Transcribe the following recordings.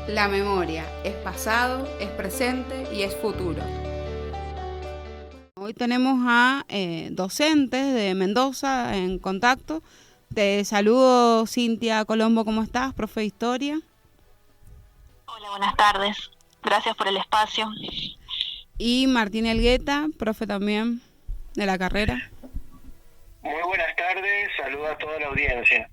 La memoria es pasado, es presente y es futuro. Hoy tenemos a docentes de Mendoza en contacto. Te saludo, Cintia Colombo, ¿cómo estás? Profe de Historia. Hola, buenas tardes. Gracias por el espacio. Y Martín Elgueta, profe también de la carrera. Muy buenas tardes, saludo a toda la audiencia.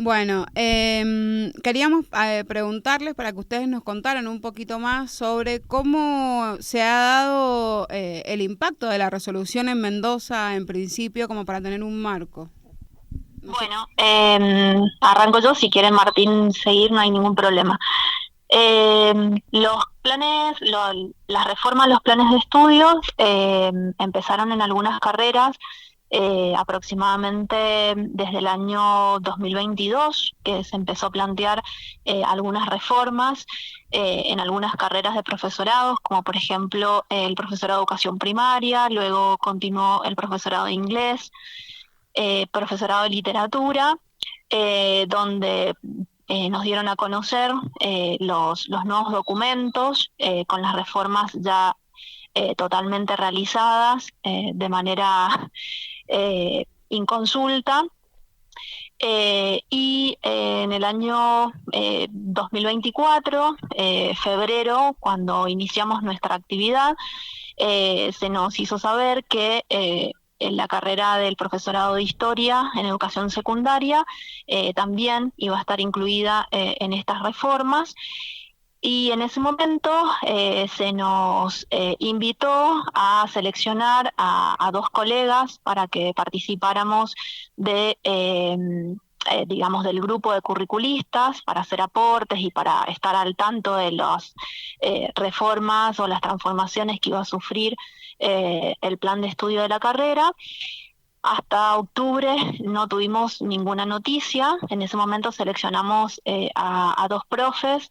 Bueno, queríamos preguntarles para que ustedes nos contaran un poquito más sobre cómo se ha dado el impacto de la resolución en Mendoza en principio, como para tener un marco. No sé. Bueno, arranco yo, si quiere Martín seguir, no hay ningún problema. Los planes, las reformas a los planes de estudios empezaron en algunas carreras aproximadamente desde el año 2022, que se empezó a plantear algunas reformas en algunas carreras de profesorados, como por ejemplo el profesorado de educación primaria, luego continuó el profesorado de inglés, profesorado de literatura, donde nos dieron a conocer los nuevos documentos con las reformas ya totalmente realizadas de manera inconsulta. Y en el año 2024, febrero, cuando iniciamos nuestra actividad, se nos hizo saber que en la carrera del profesorado de Historia en educación secundaria también iba a estar incluida en estas reformas. Y en ese momento se nos invitó a seleccionar a dos colegas para que participáramos de, digamos, del grupo de curriculistas para hacer aportes y para estar al tanto de las reformas o las transformaciones que iba a sufrir el plan de estudio de la carrera. Hasta octubre no tuvimos ninguna noticia. En ese momento seleccionamos a dos profes.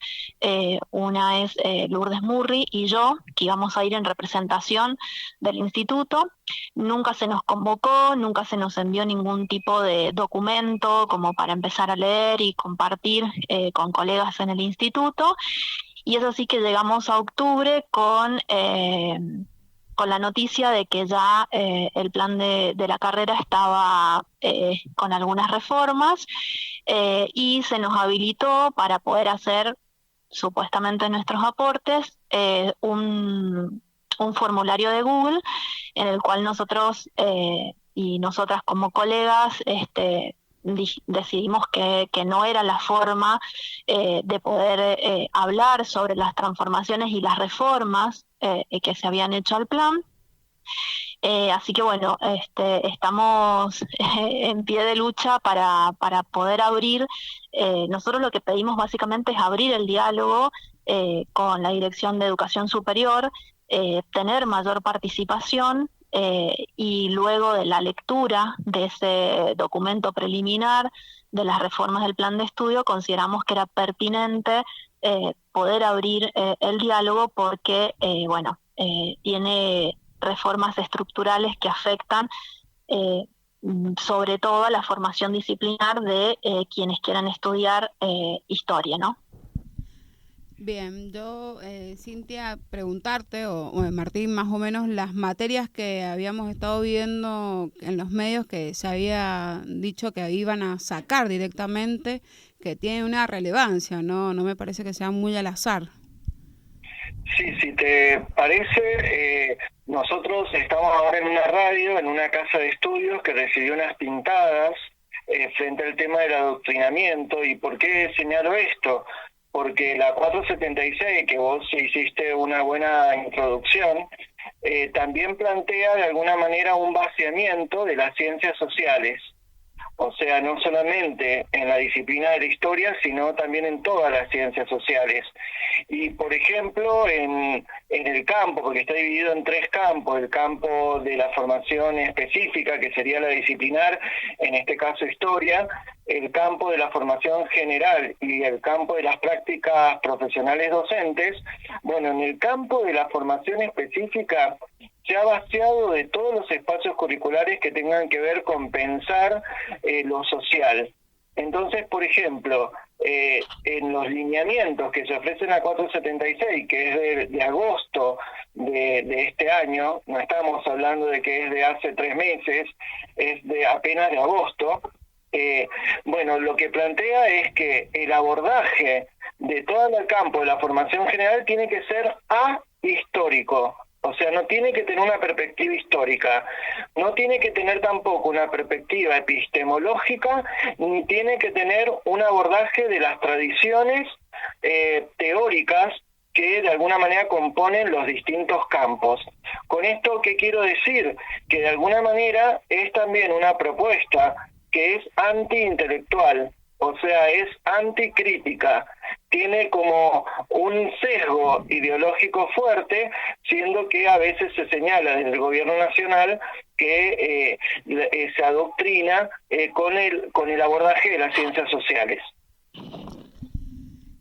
Una es Lourdes Murri y yo, que íbamos a ir en representación del instituto. Nunca se nos convocó, nunca se nos envió ningún tipo de documento como para empezar a leer y compartir con colegas en el instituto. Y es así que llegamos a octubre con la noticia de que ya el plan de la carrera estaba con algunas reformas y se nos habilitó para poder hacer supuestamente nuestros aportes un formulario de Google en el cual nosotros y nosotras como colegas decidimos que no era la forma de poder hablar sobre las transformaciones y las reformas que se habían hecho al plan. Así que bueno, estamos en pie de lucha para poder abrir. Nosotros lo que pedimos básicamente es abrir el diálogo con la Dirección de Educación Superior, tener mayor participación y luego de la lectura de ese documento preliminar de las reformas del plan de estudio, consideramos que era pertinente poder abrir el diálogo porque, tiene reformas estructurales que afectan sobre todo a la formación disciplinar de quienes quieran estudiar historia, ¿no? Bien, yo, Cintia, preguntarte, o Martín, más o menos las materias que habíamos estado viendo en los medios que se había dicho que iban a sacar directamente, que tienen una relevancia, ¿no? No me parece que sea muy al azar. Sí, si te parece, nosotros estamos ahora en una radio, en una casa de estudios que recibió unas pintadas frente al tema del adoctrinamiento. ¿Y por qué señalo esto? Porque la 476, que vos hiciste una buena introducción, también plantea de alguna manera un vaciamiento de las ciencias sociales. O sea, no solamente en la disciplina de la historia, sino también en todas las ciencias sociales. Y, por ejemplo, en el campo, porque está dividido en tres campos, el campo de la formación específica, que sería la disciplinar, en este caso historia, el campo de la formación general y el campo de las prácticas profesionales docentes. Bueno, en el campo de la formación específica se ha vaciado de todos los espacios curriculares que tengan que ver con pensar lo social. Entonces, por ejemplo, en los lineamientos que se ofrecen a 476, que es de agosto de este año, no estamos hablando de que es de hace 3 meses, es de apenas de agosto. Bueno, lo que plantea es que el abordaje de todo el campo de la formación general tiene que ser ahistórico, o sea, no tiene que tener una perspectiva histórica, no tiene que tener tampoco una perspectiva epistemológica, ni tiene que tener un abordaje de las tradiciones teóricas que de alguna manera componen los distintos campos. Con esto, ¿qué quiero decir? Que de alguna manera es también una propuesta que es antiintelectual, o sea, es anticrítica, tiene como un sesgo ideológico fuerte, siendo que a veces se señala desde el gobierno nacional que se adoctrina con el abordaje de las ciencias sociales.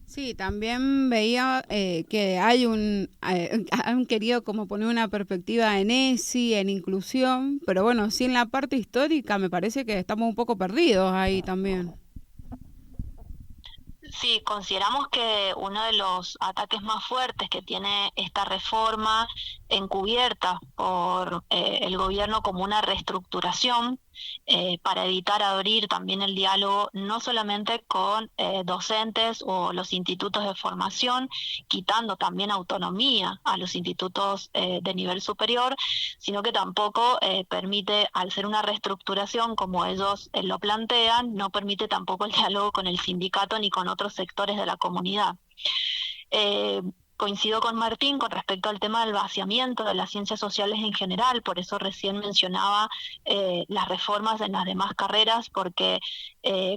Sí, también veía que hay han querido como poner una perspectiva en ESI, en inclusión, pero bueno, sí en la parte histórica me parece que estamos un poco perdidos ahí también. Sí, consideramos que uno de los ataques más fuertes que tiene esta reforma encubierta por el gobierno como una reestructuración para evitar abrir también el diálogo no solamente con docentes o los institutos de formación, quitando también autonomía a los institutos de nivel superior, sino que tampoco permite, al ser una reestructuración como ellos lo plantean, no permite tampoco el diálogo con el sindicato ni con otros sectores de la comunidad. Coincido con Martín con respecto al tema del vaciamiento de las ciencias sociales en general, por eso recién mencionaba las reformas en las demás carreras, porque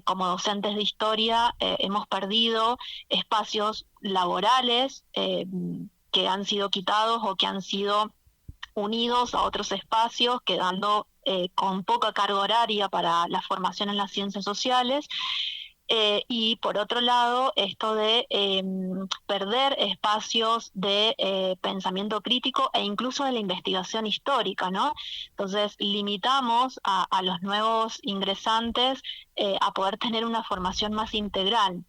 como docentes de historia hemos perdido espacios laborales que han sido quitados o que han sido unidos a otros espacios, quedando con poca carga horaria para la formación en las ciencias sociales. Y por otro lado, esto de perder espacios de pensamiento crítico e incluso de la investigación histórica, ¿no? Entonces, limitamos a los nuevos ingresantes a poder tener una formación más integral.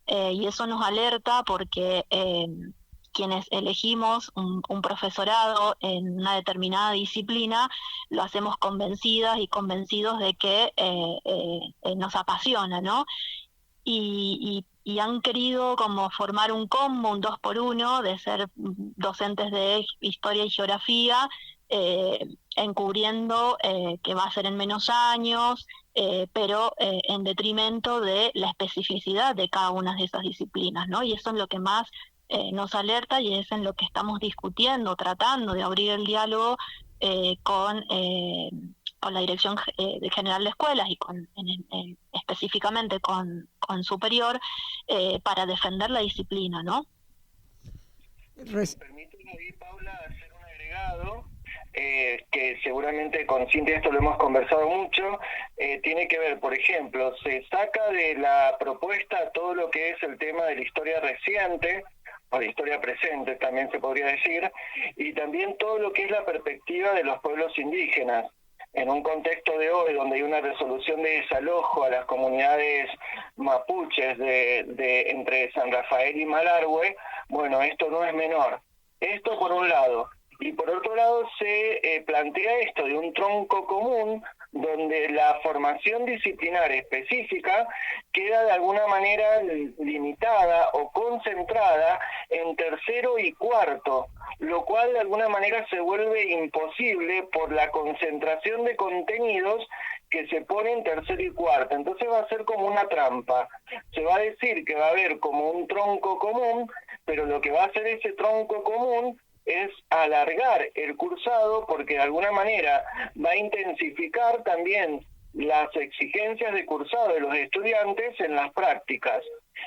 Y eso nos alerta porque quienes elegimos un profesorado en una determinada disciplina, lo hacemos convencidas y convencidos de que nos apasiona, ¿no? Y han querido como formar un combo, un 2x1, de ser docentes de historia y geografía, encubriendo que va a ser en menos años, pero en detrimento de la especificidad de cada una de esas disciplinas, ¿no? Y eso es lo que más nos alerta y es en lo que estamos discutiendo, tratando de abrir el diálogo con la Dirección General de Escuelas y específicamente con Superior para defender la disciplina, ¿no? Permíteme ahí, Paula, hacer un agregado que seguramente con Cintia esto lo hemos conversado mucho. Tiene que ver, por ejemplo, se saca de la propuesta todo lo que es el tema de la historia reciente, o la historia presente también se podría decir, y también todo lo que es la perspectiva de los pueblos indígenas. En un contexto de hoy donde hay una resolución de desalojo a las comunidades mapuches de entre San Rafael y Malargüe, bueno, esto no es menor. Esto por un lado. Y por otro lado se plantea esto de un tronco común donde la formación disciplinar específica queda de alguna manera limitada o concentrada en tercero y cuarto, lo cual de alguna manera se vuelve imposible por la concentración de contenidos que se pone en tercero y cuarto. Entonces va a ser como una trampa. Se va a decir que va a haber como un tronco común, pero lo que va a hacer ese tronco común es alargar el cursado porque de alguna manera va a intensificar también las exigencias de cursado de los estudiantes en las prácticas.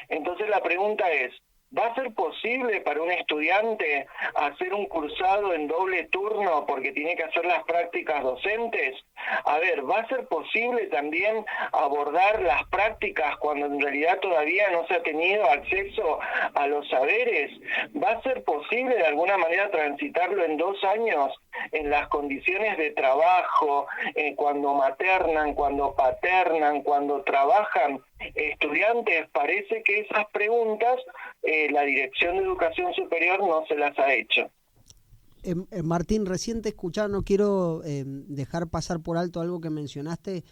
Entonces la pregunta es, ¿va a ser posible para un estudiante hacer un cursado en doble turno porque tiene que hacer las prácticas docentes? A ver, ¿va a ser posible también abordar las prácticas cuando en realidad todavía no se ha tenido acceso a los saberes? ¿Va a ser posible de alguna manera transitarlo en 2 años en las condiciones de trabajo, cuando maternan, cuando paternan, cuando trabajan estudiantes? Parece que esas preguntas la Dirección de Educación Superior no se las ha hecho. Martín, recién te escuchaba, no quiero dejar pasar por alto algo que mencionaste.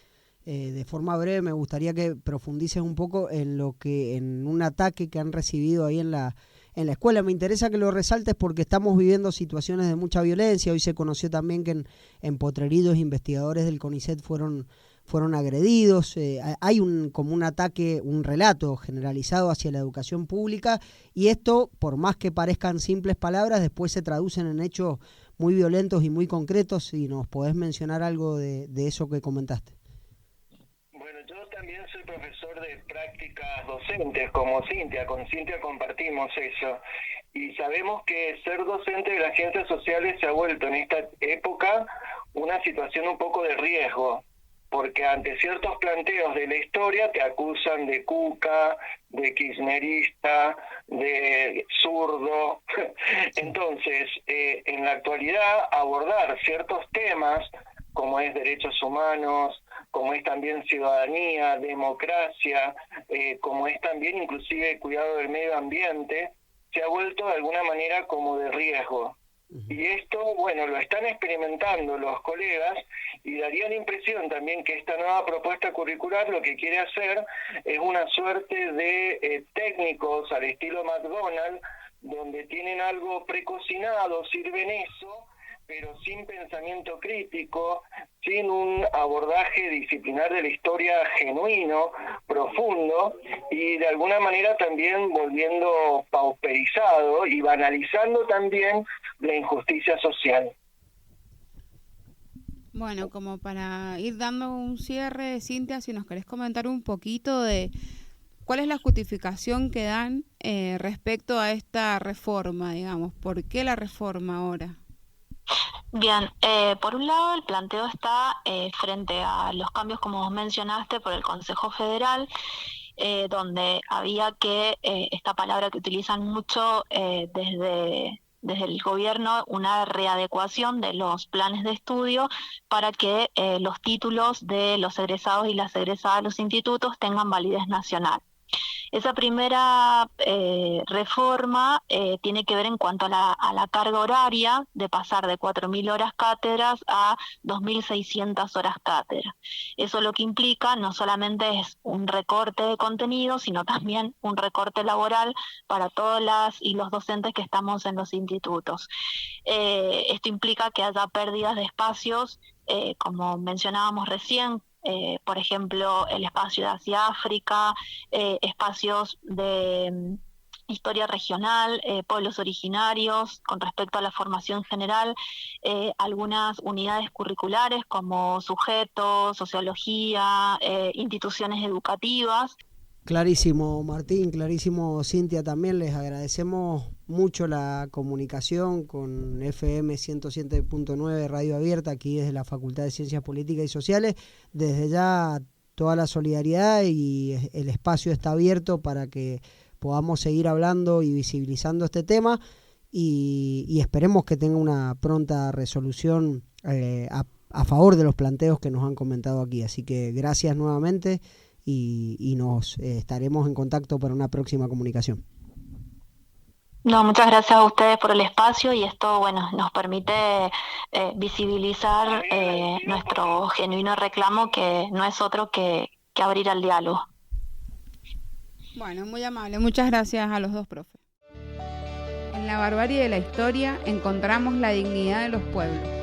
De forma breve me gustaría que profundices un poco en un ataque que han recibido ahí en la escuela. Me interesa que lo resaltes porque estamos viviendo situaciones de mucha violencia. Hoy se conoció también que en Potrerillos investigadores del CONICET fueron agredidos. Hay como un ataque, un relato generalizado hacia la educación pública, y esto, por más que parezcan simples palabras, después se traducen en hechos muy violentos y muy concretos. Si nos podés mencionar algo de eso que comentaste. Bueno, yo también soy profesor de prácticas docentes como Cintia. Con Cintia compartimos eso, y sabemos que ser docente de las ciencias sociales se ha vuelto en esta época una situación un poco de riesgo, porque ante ciertos planteos de la historia te acusan de cuca, de kirchnerista, de zurdo. Entonces, en la actualidad, abordar ciertos temas, como es derechos humanos, como es también ciudadanía, democracia, como es también inclusive cuidado del medio ambiente, se ha vuelto de alguna manera como de riesgo. Y esto, bueno, lo están experimentando los colegas, y daría la impresión también que esta nueva propuesta curricular lo que quiere hacer es una suerte de técnicos al estilo McDonald's, donde tienen algo precocinado, sirven eso, pero sin pensamiento crítico, sin un abordaje disciplinar de la historia genuino, profundo, y de alguna manera también volviendo pauperizado y banalizando también la injusticia social. Bueno, como para ir dando un cierre, Cintia, si nos querés comentar un poquito de cuál es la justificación que dan respecto a esta reforma, digamos, ¿por qué la reforma ahora? Bien, por un lado el planteo está frente a los cambios, como vos mencionaste, por el Consejo Federal, donde había que, esta palabra que utilizan mucho desde el gobierno, una readecuación de los planes de estudio para que los títulos de los egresados y las egresadas de los institutos tengan validez nacional. Esa primera reforma tiene que ver en cuanto a la carga horaria, de pasar de 4.000 horas cátedras a 2.600 horas cátedra. Eso lo que implica no solamente es un recorte de contenido, sino también un recorte laboral para todas las y los docentes que estamos en los institutos. Esto implica que haya pérdidas de espacios, como mencionábamos recién, por ejemplo, el espacio de Asia-África, espacios de historia regional, pueblos originarios, con respecto a la formación general, algunas unidades curriculares como sujetos, sociología, instituciones educativas. Clarísimo, Martín, clarísimo, Cintia, también les agradecemos mucho la comunicación con FM 107.9 Radio Abierta, aquí desde la Facultad de Ciencias Políticas y Sociales. Desde ya toda la solidaridad, y el espacio está abierto para que podamos seguir hablando y visibilizando este tema, y esperemos que tenga una pronta resolución a favor de los planteos que nos han comentado aquí. Así que gracias nuevamente. Y nos estaremos en contacto para una próxima comunicación. No, muchas gracias a ustedes por el espacio, y esto, bueno, nos permite visibilizar nuestro genuino reclamo, que no es otro que abrir al diálogo. Bueno, muy amable. Muchas gracias a los dos profes. En la barbarie de la historia encontramos la dignidad de los pueblos.